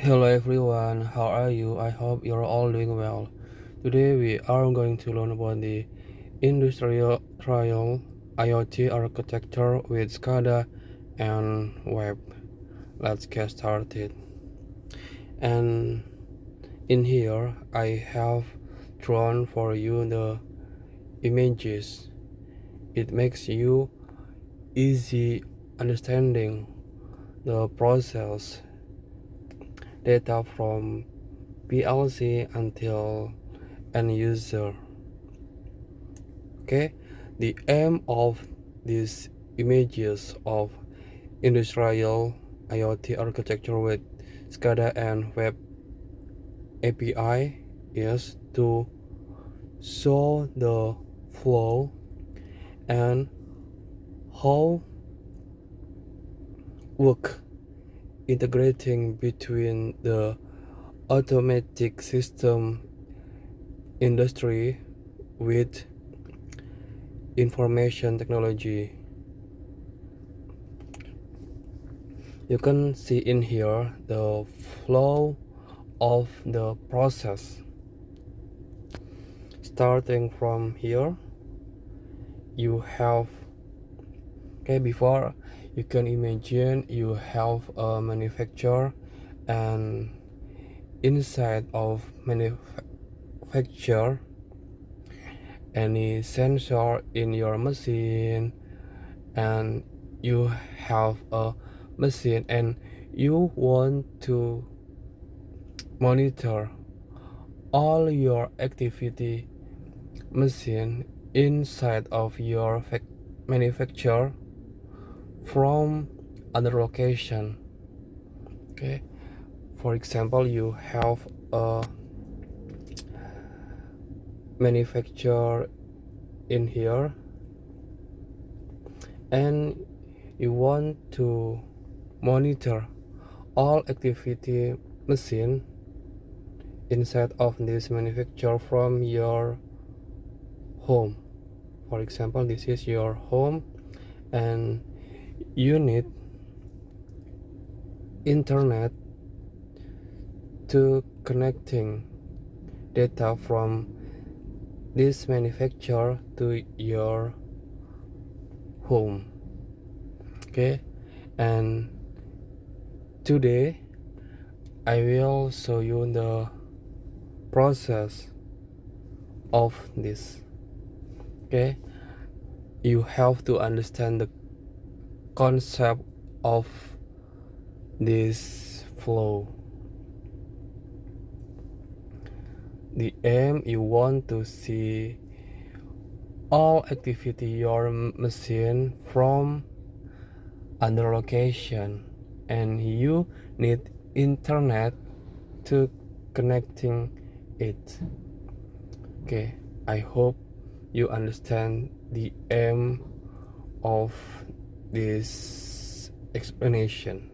Hello everyone, how are you? I hope you're all doing well. Today we are going to learn about the industrial trial IoT architecture with Scada and Web. Let's get started. And in here I have drawn for you the images. It makes you easy understanding the process data from PLC until end user. Okay, the aim of these images of industrial IoT architecture with Scada and Web API is to show the flow and how work integrating between the automatic system industry with information technology. You can see in here the flow of the process. Starting from here, you have, before you can imagine you have a manufacturer, and inside of manufacturer any sensor in your machine, and you have a machine and you want to monitor all your activity machine inside of your manufacturer from other location. Okay, for example, you have a manufacturer in here and you want to monitor all activity machine inside of this manufacturer from your home. For example, this is your home and you need internet to connecting data from this manufacturer to your home. Okay, and today I will show you the process of this. Okay, you have to understand the concept of this flow. The aim, you want to see all activity your machine from other location, and you need internet to connecting it. Okay, I hope you understand the aim of this explanation.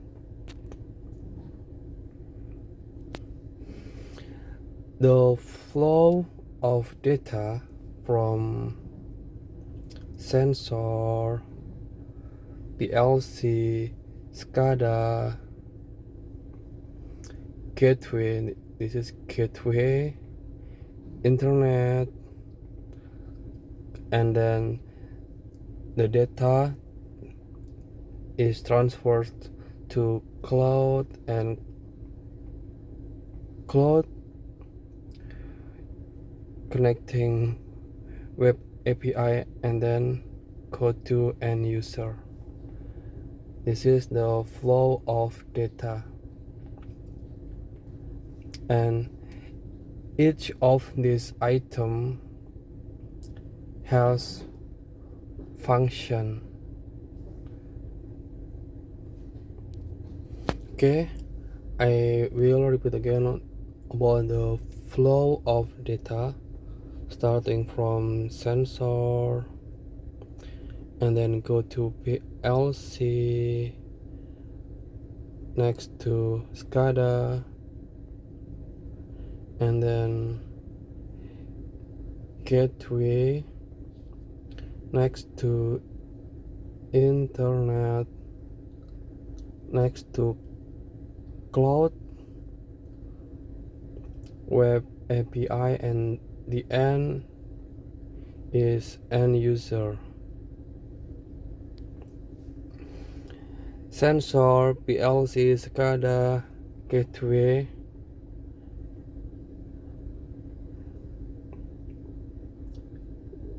The flow of data from sensor, PLC, SCADA, gateway, this is gateway, internet, and then the data is transferred to cloud, and cloud connecting web API and then go to end user. This is the flow of data, and each of these items has function. Okay, I will repeat again about the flow of data, starting from sensor and then go to PLC, next to SCADA, and then gateway, next to internet, next to cloud, web API, and the end is end user. Sensor, PLC, Scada, gateway,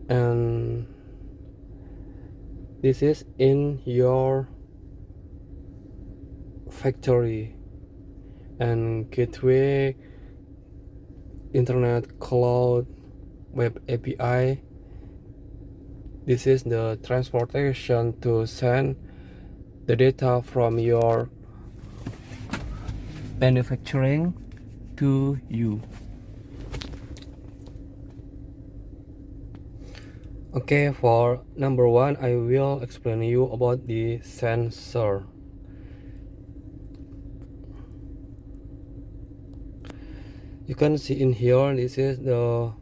and this is in your factory. And gateway, internet, cloud, web API. This is the transportation to send the data from your manufacturing to you. Okay, for number one, I will explain you about the sensor. You can see in here, this is the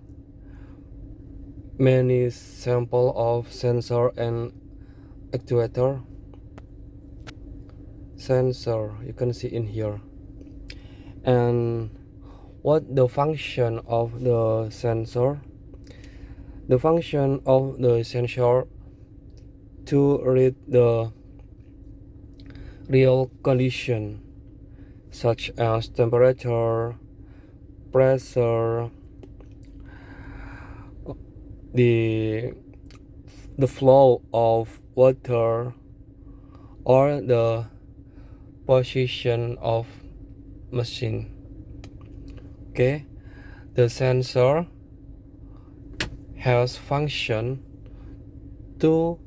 many sample of sensor and actuator. Sensor, you can see in here. And what the function of the sensor? The function of the sensor to read the real condition such as temperature, pressure, the flow of water, or the position of machine. Okay, the sensor has function to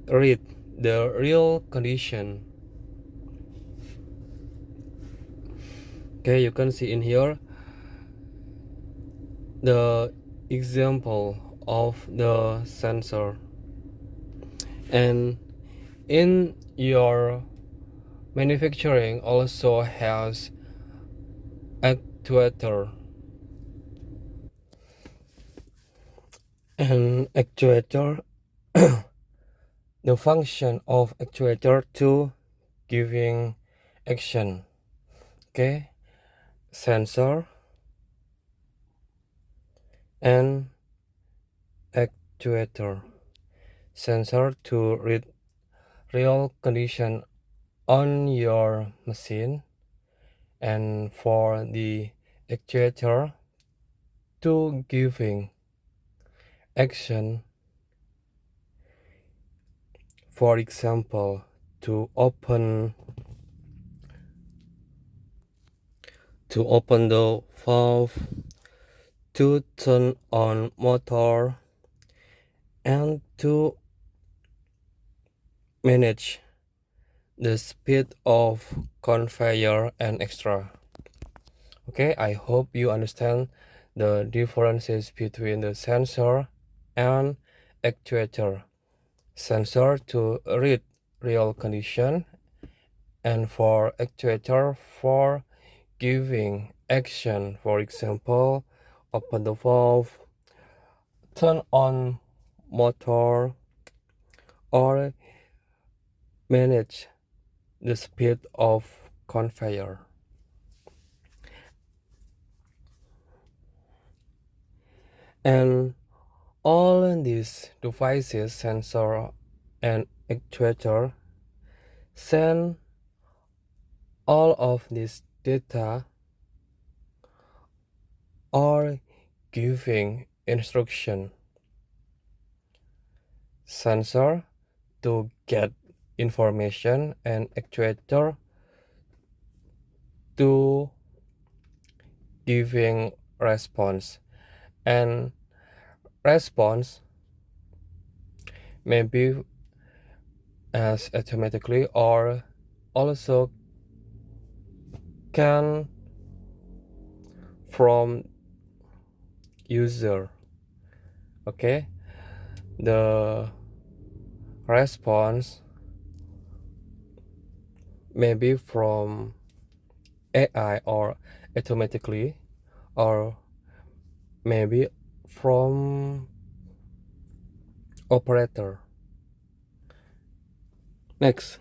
read the real condition. Okay, you can see in here the example of the sensor, and in your manufacturing also has actuator, and actuator the function of actuator to giving action. Okay, sensor and actuator. Sensor to read real condition on your machine, and for the actuator to giving action. For example, to open the valve, to turn on motor, and to manage the speed of conveyor and extra. Okay, I hope you understand the differences between the sensor and actuator. Sensor to read real condition, and for actuator for giving action. For example, open the valve, turn on motor, or manage the speed of conveyor. And all these devices, sensor and actuator, send all of this data or giving instruction. Sensor to get information, and actuator to giving response. And response may be as automatically or also can from user. Okay, the response may be from AI or automatically, or maybe from operator. Next,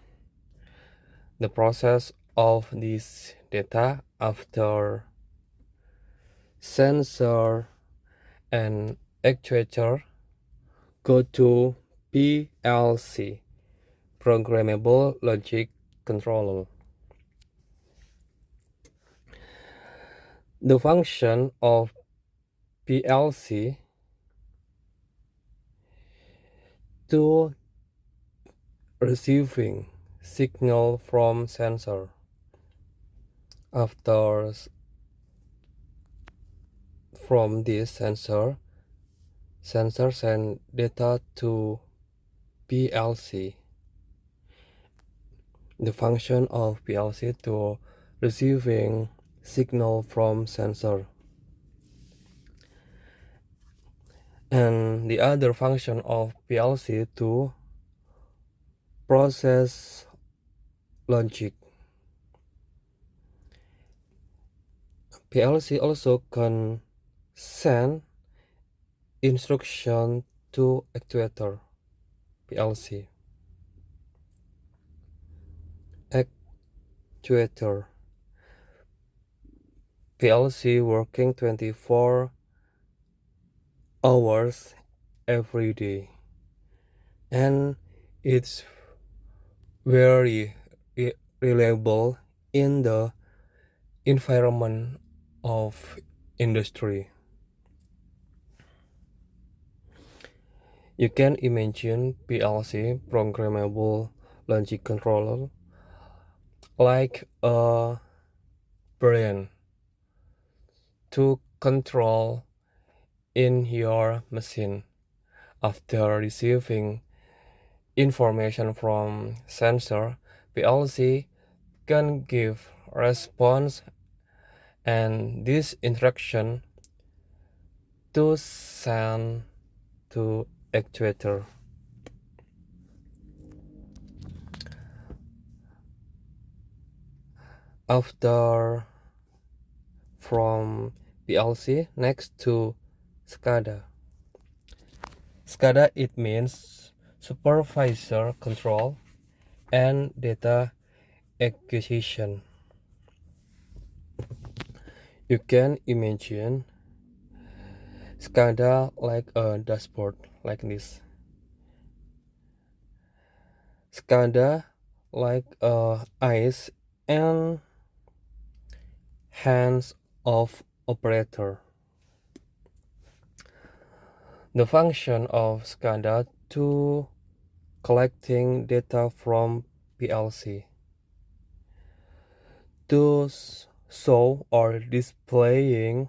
the process of this data after sensor, and actuator go to PLC, Programmable Logic Controller. The function of PLC to receiving signal from sensor. After from this sensor send data to PLC. The function of PLC to receiving signal from sensor. And the other function of PLC to process logic. PLC also can send instruction to actuator. PLC. Actuator. PLC working 24 hours every day. And it's very reliable in the environment of industry. You can imagine PLC, programmable logic controller, like a brain to control in your machine. After receiving information from sensor, PLC can give response and this instruction to send to actuator. After from PLC next to Scada. Scada it means supervisor control and data acquisition. You can imagine Scada like a dashboard like this. Scada like eyes and hands of operator. The function of Scada to collecting data from PLC to show or displaying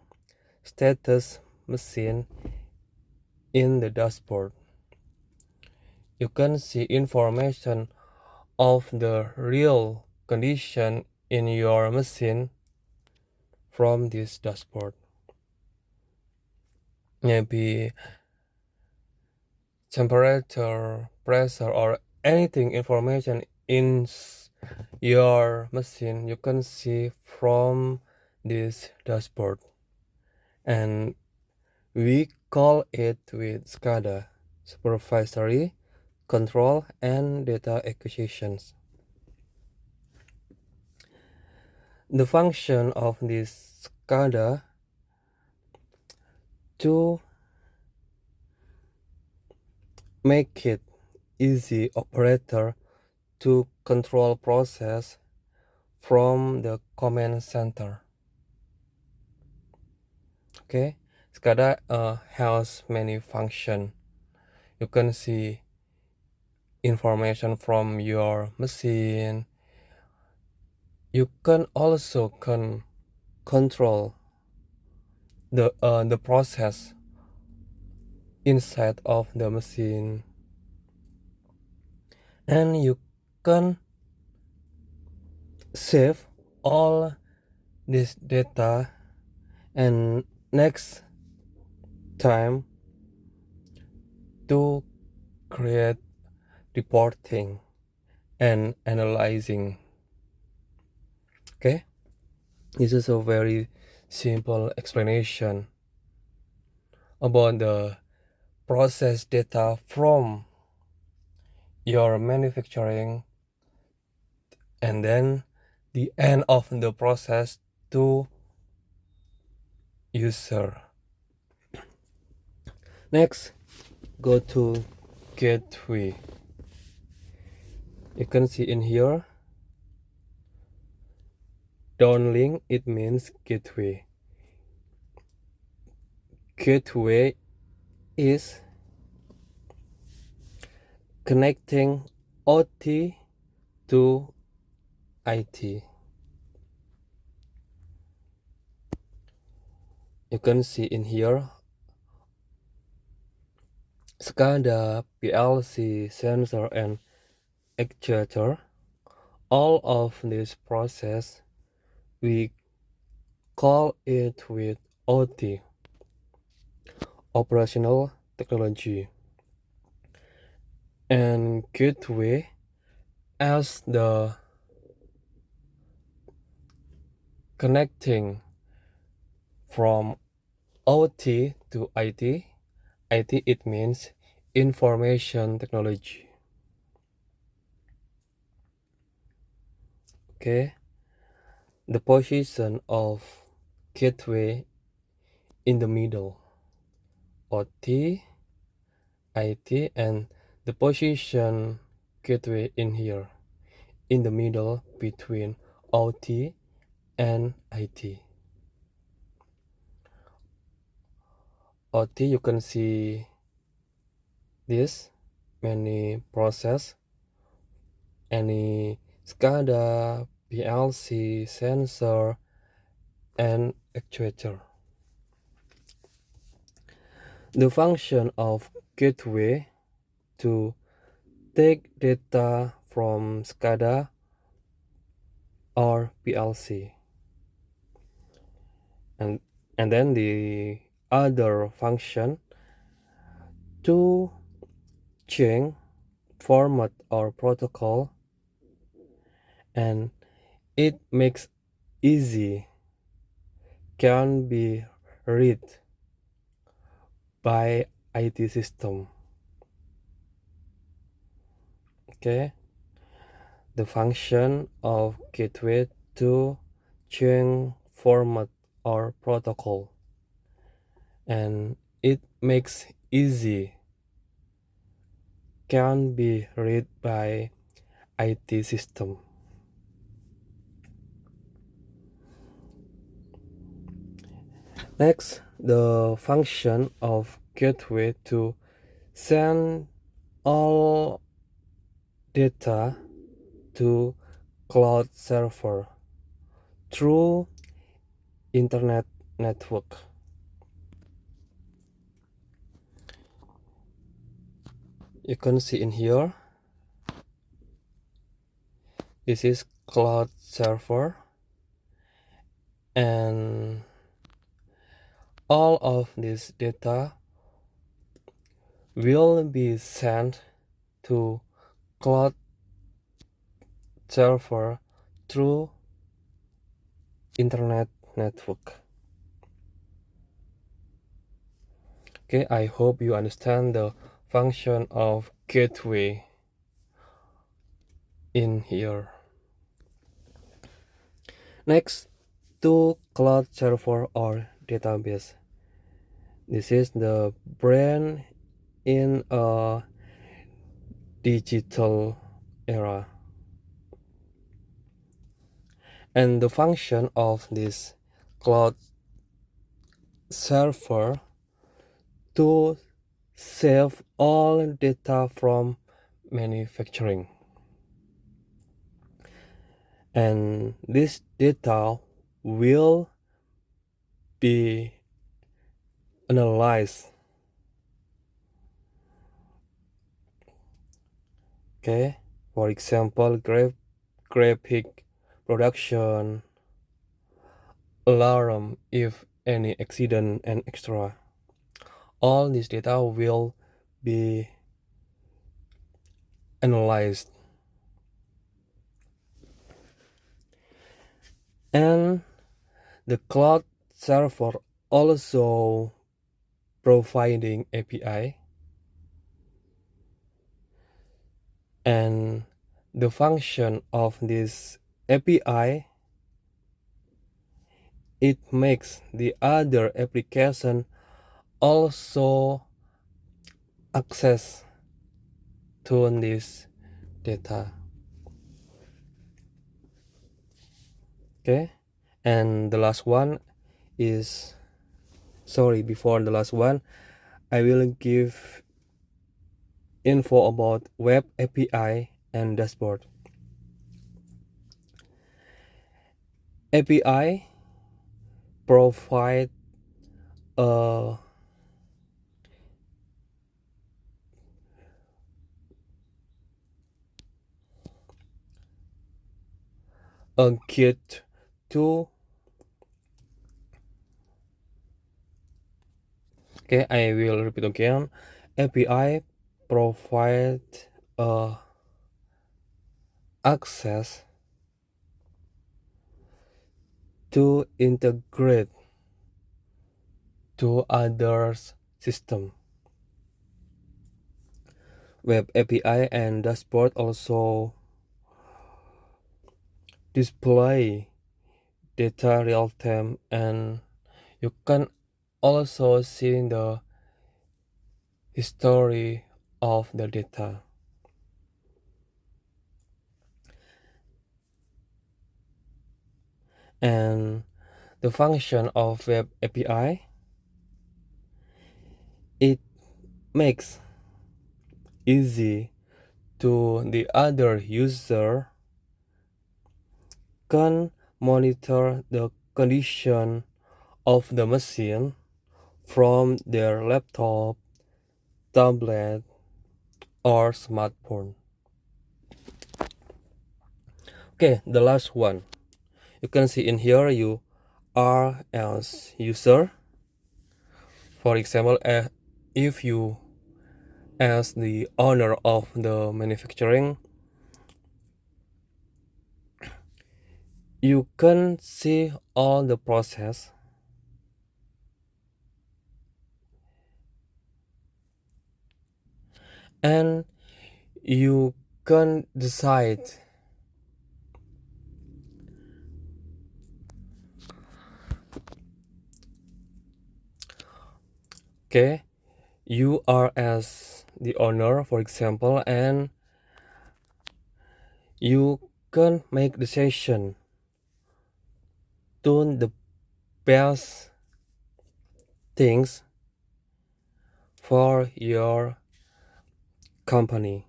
status machine in the dashboard. You can see information of the real condition in your machine from this dashboard. Maybe temperature, pressure, or anything information in your machine you can see from this dashboard. And we call it with Scada, supervisory control and data acquisitions. The function of this Scada to make it easy operator to control process from the command center. Okay, Scada has many functions. You can see information from your machine. You can also control the process inside of the machine, and you can save all this data, and next time to create reporting and analyzing. Okay, this is a very simple explanation about the process data from your manufacturing and then the end of the process to user. Next, go to gateway. You can see in here, downlink, it means gateway. Gateway is connecting OT to IT. You can see in here, Scada, PLC, sensor, and actuator. All of this process, we call it with OT, operational technology, and gateway as the connecting from OT to IT. IT, it means information technology. Okay, the position of gateway in the middle, OT, IT, and the position gateway in here, in the middle between OT and IT. OT, you can see this many process, any SCADA, PLC, sensor, and actuator. The function of gateway to take data from SCADA or PLC, and then the other function to change format or protocol, and it makes easy can be read by IT system. Okay, the function of gateway to change format or protocol, and it makes easy can be read by IT system. Next, the function of gateway to send all data to cloud server through internet network. You can see in here, this is cloud server, and all of this data will be sent to cloud server through internet network. Okay, I hope you understand the function of gateway in here. Next, to cloud server or database. This is the brain in a digital era. And the function of this cloud server to save all data from manufacturing. And this data will be analyzed. Okay, for example, graphic production, alarm if any accident, and extra. All this data will be analyzed. And the cloud server also providing API, and the function of this API it makes the other application also access to this data. Okay, and the last one is, before the last one, I will give info about web API and dashboard. API provide a gate to, okay, I will repeat again. API provide access to integrate to others system. Web API and dashboard also display data real time, and you can also see the history of the data. And the function of web API, it makes easy to the other user can monitor the condition of the machine from their laptop, tablet, or smartphone. Okay, the last one. You can see in here you are as user. For example, if you as the owner of the manufacturing, you can see all the process and you can decide okay, you are as the owner, for example, and you can make decision to the best things for your company.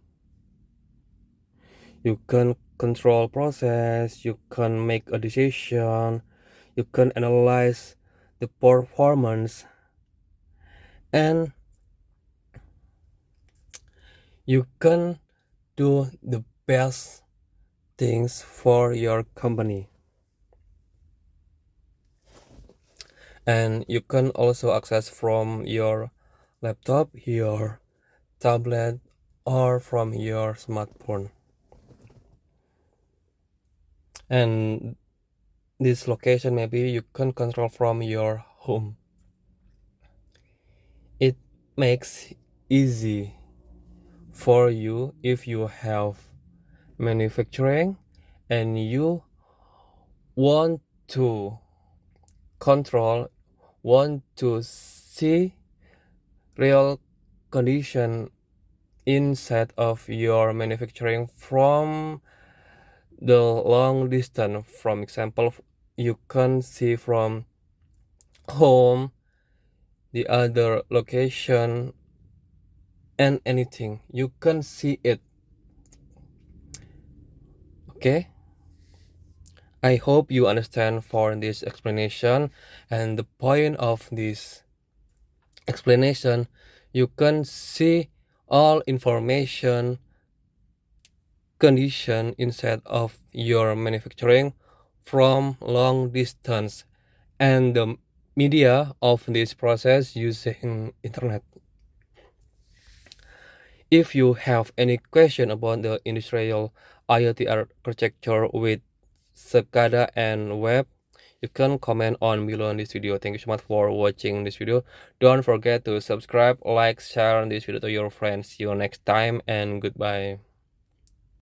You can control process, you can make a decision, you can analyze the performance, and you can do the best things for your company. And you can also access from your laptop, your tablet, or from your smartphone. And this location maybe you can control from your home. It makes easy for you if you have manufacturing and you want to control, want to see real condition inside of your manufacturing from the long distance. From example, you can see from home, the other location, and anything you can see it. Okay, I hope you understand for this explanation, and the point of this explanation, you can see all information condition inside of your manufacturing from long distance, and the media of this process using internet. If you have any question about the industrial IoT architecture with Scada and Web, you can comment on below in this video. Thank you so much for watching this video. Don't forget to subscribe, like, share this video to your friends. See you next time and goodbye.